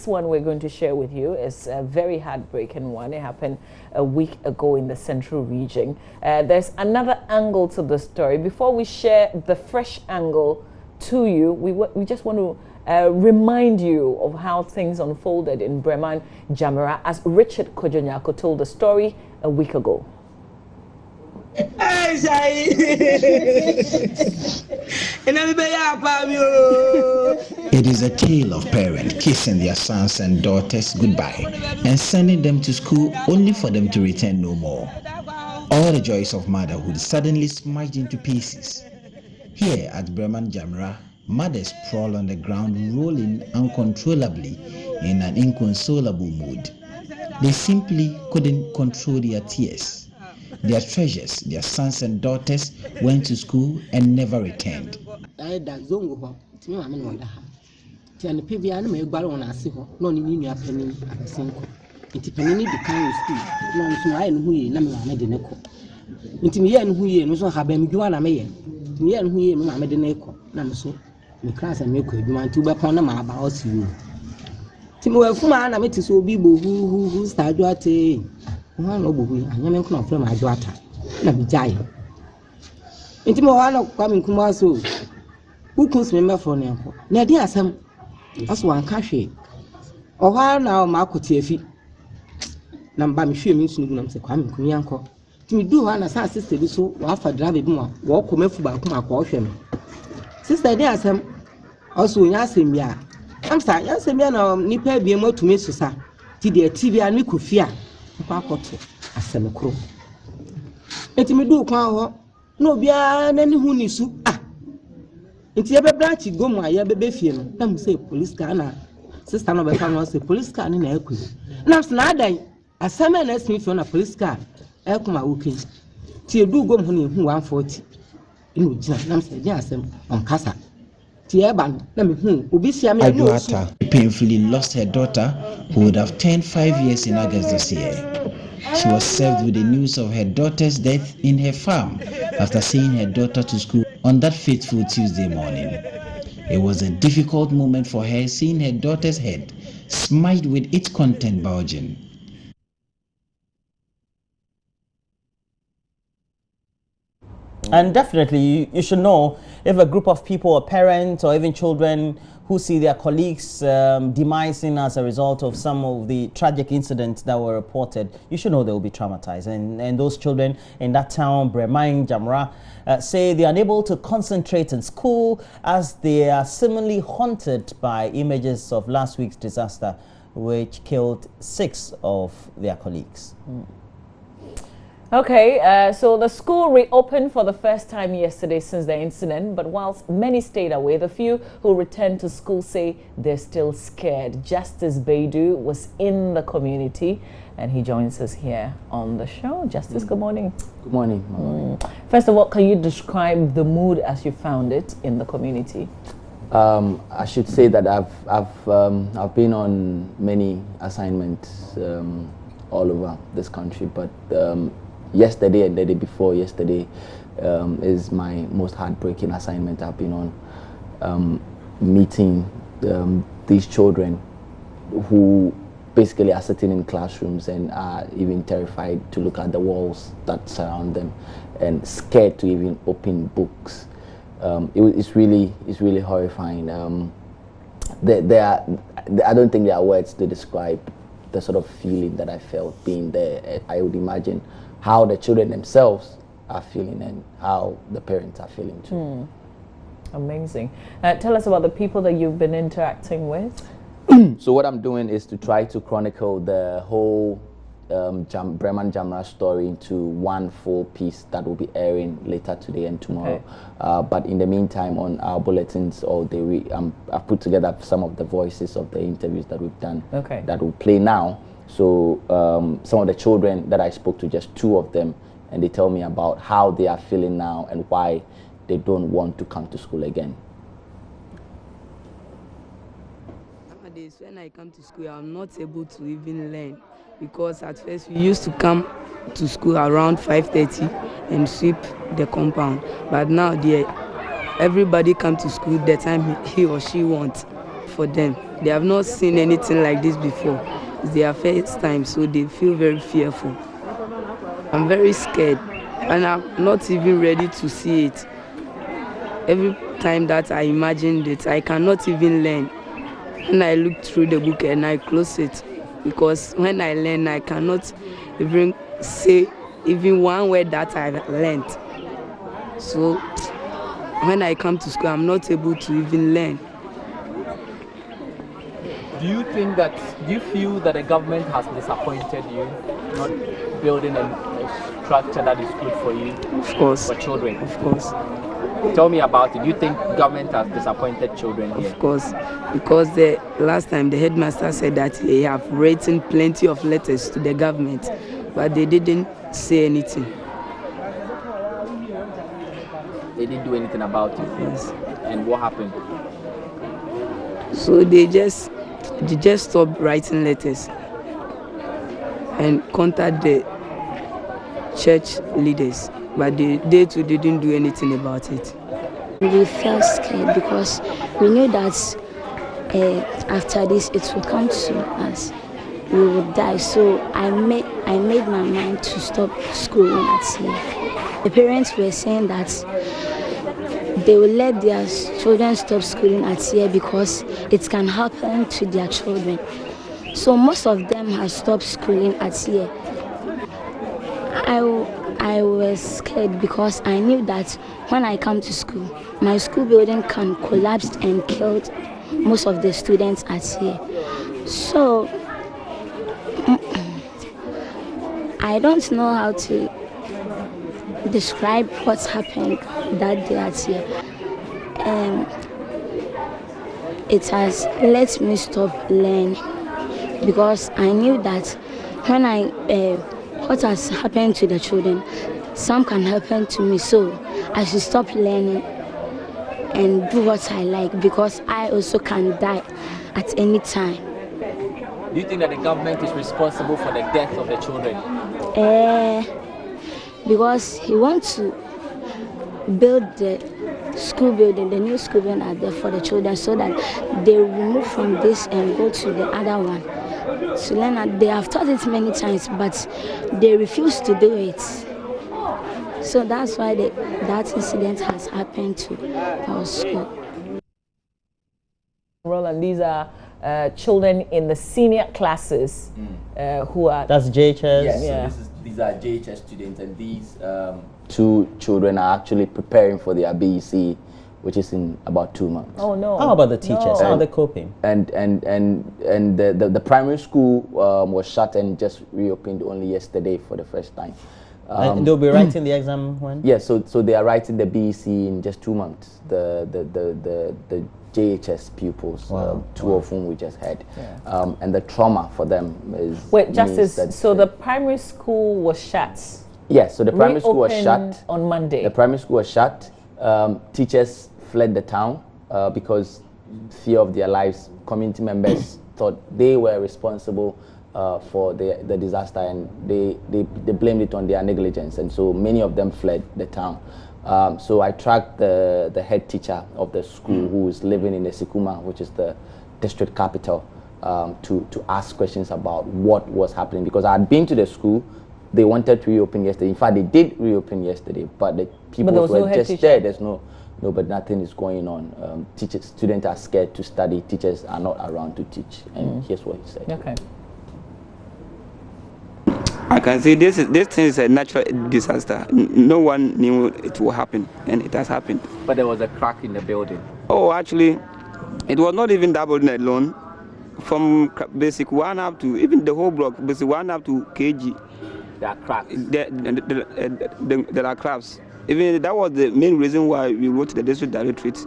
one we're going to share with you is a very heartbreaking one. It happened a week ago in the central region. There's another angle to the story. Before we share the fresh angle to you, we just want to remind you of how things unfolded in Breman, Jamra, as Richard Kojonyako told the story a week ago. It is a tale of parents kissing their sons and daughters goodbye and sending them to school only for them to return no more. All the joys of motherhood suddenly smashed into pieces. Here at Breman Jamra, mothers sprawl on the ground, rolling uncontrollably in an inconsolable mood. They simply couldn't control their tears. Their treasures, their sons and daughters, went to school and never returned. Aduata painfully lost her daughter, who would have turned 5 years in August this year. She was served with the news of her daughter's death in her farm after seeing her daughter to school on that fateful Tuesday morning. It was a difficult moment for her, seeing her daughter's head smashed with its content bulging. And definitely, you should know if a group of people, or parents, or even children who see their colleagues demising as a result of some of the tragic incidents that were reported, you should know they will be traumatized. And those children in that town, Breman, Jamra, say they are unable to concentrate in school as they are similarly haunted by images of last week's disaster, which killed 6 of their colleagues. Okay, so the school reopened for the first time yesterday since the incident, but whilst many stayed away, the few who returned to school say they're still scared. Justice Baidu was in the community and he joins us here on the show. Justice, good morning. Good morning. First of all, can you describe the mood as you found it in the community? I should say that I've been on many assignments all over this country, but yesterday and the day before yesterday is my most heartbreaking assignment I've been on, meeting these children who basically are sitting in classrooms and are even terrified to look at the walls that surround them and scared to even open books. It's really horrifying. I don't think there are words to describe the sort of feeling that I felt being there. I would imagine how the children themselves are feeling and how the parents are feeling too. Amazing. Tell us about the people that you've been interacting with. So what I'm doing is to try to chronicle the whole Breman Jamra story into one full piece that will be airing later today and tomorrow. Okay. But in the meantime, on our bulletins all day, I've put together some of the voices of the interviews that we've done that will play now. So some of the children that I spoke to, just 2 of them, and they tell me about how they are feeling now and why they don't want to come to school again. Nowadays, when I come to school, I'm not able to even learn, because at first we used to come to school around 5:30 and sweep the compound, but now everybody come to school the time he or she wants for them. they have not seen anything like this before. It's their first time, so they feel very fearful. I'm very scared, and I'm not even ready to see it. Every time that I imagine it, I cannot even learn. When I look through the book and I close it, because when I learn, I cannot even say even one word that I learned. So when I come to school, I'm not able to even learn. Do you feel that the government has disappointed you, not building a structure that is good for you? Of course. For children? Of course. Tell me about it. Do you think government has disappointed children here? Of course, because the last time the headmaster said that they have written plenty of letters to the government, but they didn't say anything. They didn't do anything about it? Yes. And what happened? So they just stopped writing letters and contact the church leaders, but they too didn't do anything about it. We felt scared because we knew that after this it would come to us. We would die. So I made my mind to stop schooling at here. The parents were saying that they will let their children stop schooling at here because it can happen to their children. So most of them have stopped schooling at here. I was scared because I knew that when I come to school, my school building can collapse and kill most of the students at here. So I don't know how to describe what's happened that day at here. It has let me stop learning because I knew that when what has happened to the children, some can happen to me. So I should stop learning and do what I like because I also can die at any time. Do you think that the government is responsible for the death of the children? Because he wants to build the school building, the new school building out there for the children so that they will move from this and go to the other one. To learn that they have taught it many times, but they refuse to do it. So that's why that incident has happened to our school. Roland, these are children in the senior classes who are... That's JHS? Yes, Yeah. so these are JHS students, and these two children are actually preparing for their BEC, which is in about 2 months. Oh no! How about the teachers? How are they coping? And the primary school was shut and just reopened only yesterday for the first time. And they'll be writing the exam when? Yes, so they are writing the BEC in just 2 months. The JHS pupils, two of whom we just had, and the trauma for them is. Wait, Justice. So the primary school was shut. Yes, so the primary school was shut on Monday. The primary school was shut. Teachers fled the town because fear of their lives. Community members thought they were responsible for the disaster, and they blamed it on their negligence, and so many of them fled the town. So I tracked the head teacher of the school who is living in Esikuma, which is the district capital, to ask questions about what was happening, because I had been to the school. They wanted to reopen yesterday. In fact, they did reopen yesterday, but the people were just there. There's but nothing is going on. Students are scared to study. Teachers are not around to teach. And here's what he said. Okay. I can say this thing is a natural disaster. No one knew it will happen, and it has happened. But there was a crack in the building. Oh, actually, it was not even that building alone. From basic 1 up to even the whole block, basic 1 up to KG. There are cracks. There are cracks. Even that was the main reason why we wrote to the district directorate,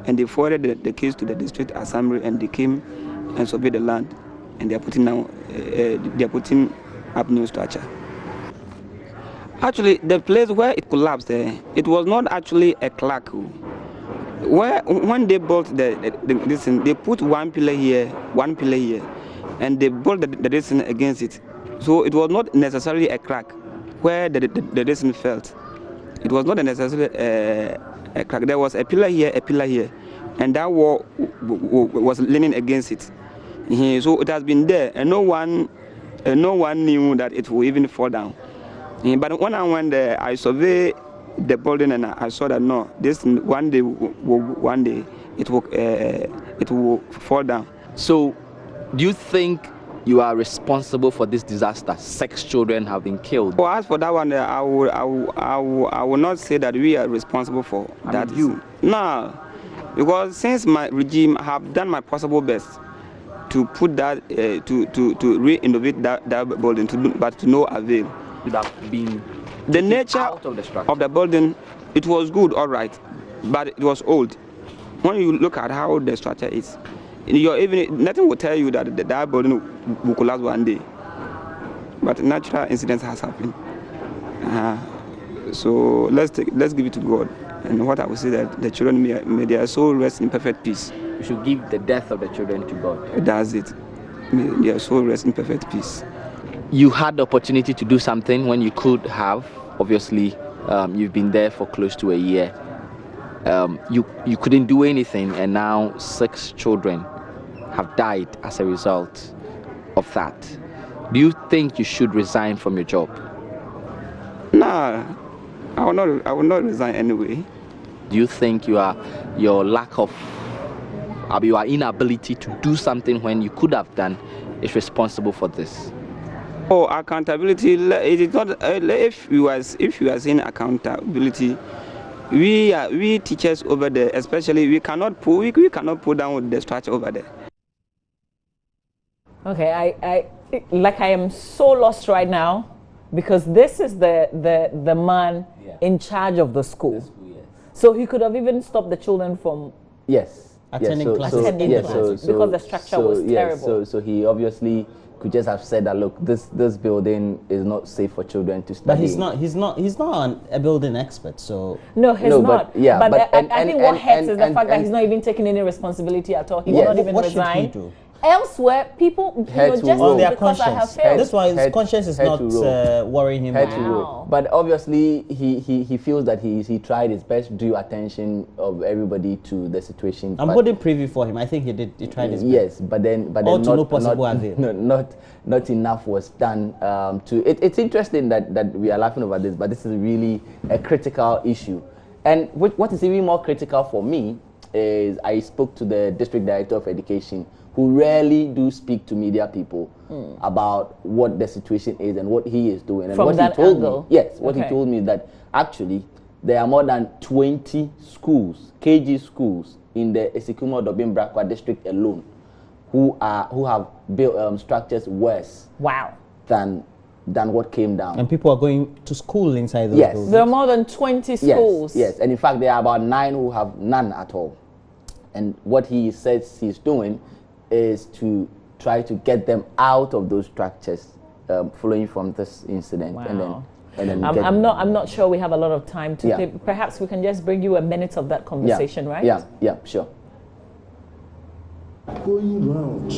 and they forwarded the case to the district assembly, and they came and surveyed the land, and they are putting up new structure. Actually, the place where it collapsed, it was not actually a crack. When they built this thing, they put one pillar here, and they built the thing against it. So it was not necessarily a crack where the thing felt. It was not necessarily a crack. There was a pillar here, and that wall was leaning against it. So it has been there, and no one knew that it will even fall down. But when I went there, I surveyed the building, and I saw that no, this one day it will fall down. So, do you think you are responsible for this disaster? 6 children have been killed. Well, as for that one, I will not say that we are responsible for that. You? No, because since my regime have done my possible best to put that to re-innovate that building, but to no avail. Would have been the nature out of the structure of the building. It was good, all right, but it was old. When you look at how the structure is, nothing will tell you that that building will collapse one day. But natural incidents has happened. So let's give it to God. And what I will say that the children may their soul rest in perfect peace. We should give the death of the children to God. That's it. May their soul rest in perfect peace. You had the opportunity to do something when you could have. Obviously, you've been there for close to a year. You couldn't do anything, and now 6 children have died as a result of that. Do you think you should resign from your job? Nah, I will not resign anyway. Do you think your inability to do something when you could have done is responsible for this? Oh, accountability. It is not. If you are saying accountability, we teachers over there, especially, we cannot pull down the structure over there. Okay, I am so lost right now, because this is the man in charge of the school. So he could have even stopped the children from attending classes. Because the structure was terrible. So he obviously could just have said that, look, this building is not safe for children to study. But he's not a building expert, so no, he's not. But I think what hurts is the fact that he's not even taking any responsibility at all. He will not even resign. Should he do? Elsewhere, people, just because I have failed. That's why his conscience is not worrying him. But obviously, he feels that he tried his best to draw attention of everybody to the situation. I'm holding preview for him. I think he tried his best. Yes, but then not enough was done. It's interesting that we are laughing over this, but this is really a critical issue. And what is even more critical for me is I spoke to the district director of education, who rarely do speak to media people about what the situation is and what he is doing. And From what that he told angle? me, what he told me is that actually there are more than 20 schools, KG schools, in the Esikuma Dobin Brakwa district alone, who have built structures worse than what came down. And people are going to school inside those buildings. There are more than 20 schools. Yes, and in fact there are about 9 who have none at all. And what he says he's doing is to try to get them out of those structures following from this incident. Wow. And then I'm not sure we have a lot of time to perhaps we can just bring you a minute of that conversation, right? Yeah, sure. Going round,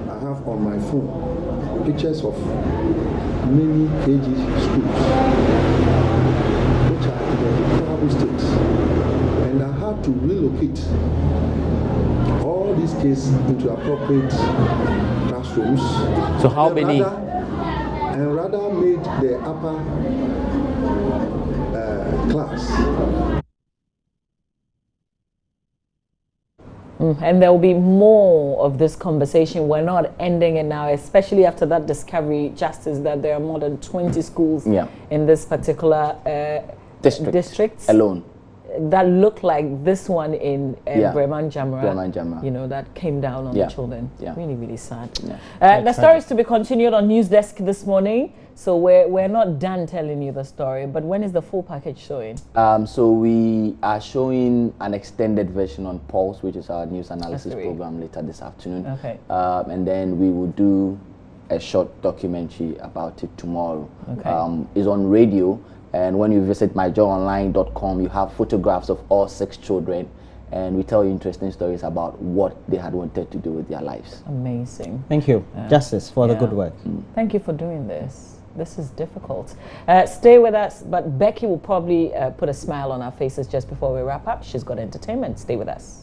I have on my phone pictures of many KG schools which are in a deplorable state, and I had to relocate all these kids into appropriate classrooms. So how many? And rather made the upper class. And there will be more of this conversation. We're not ending it now, especially after that discovery, Justice, that there are more than 20 schools in this particular district alone that look like this one in Breman, Jamra. You know, that came down on the children. Really, really sad. The story is to be continued on News Desk this morning. So we're not done telling you the story, but when is the full package showing? So we are showing an extended version on Pulse, which is our news analysis program, later this afternoon. Okay. And then we will do a short documentary about it tomorrow. Okay. It's on radio, and when you visit myjoyonline.com, you have photographs of all 6 children, and we tell you interesting stories about what they had wanted to do with their lives. Amazing. Thank you, Justice, for the good work. Thank you for doing this. This is difficult. Stay with us, but Becky will probably put a smile on our faces just before we wrap up. She's got entertainment. Stay with us.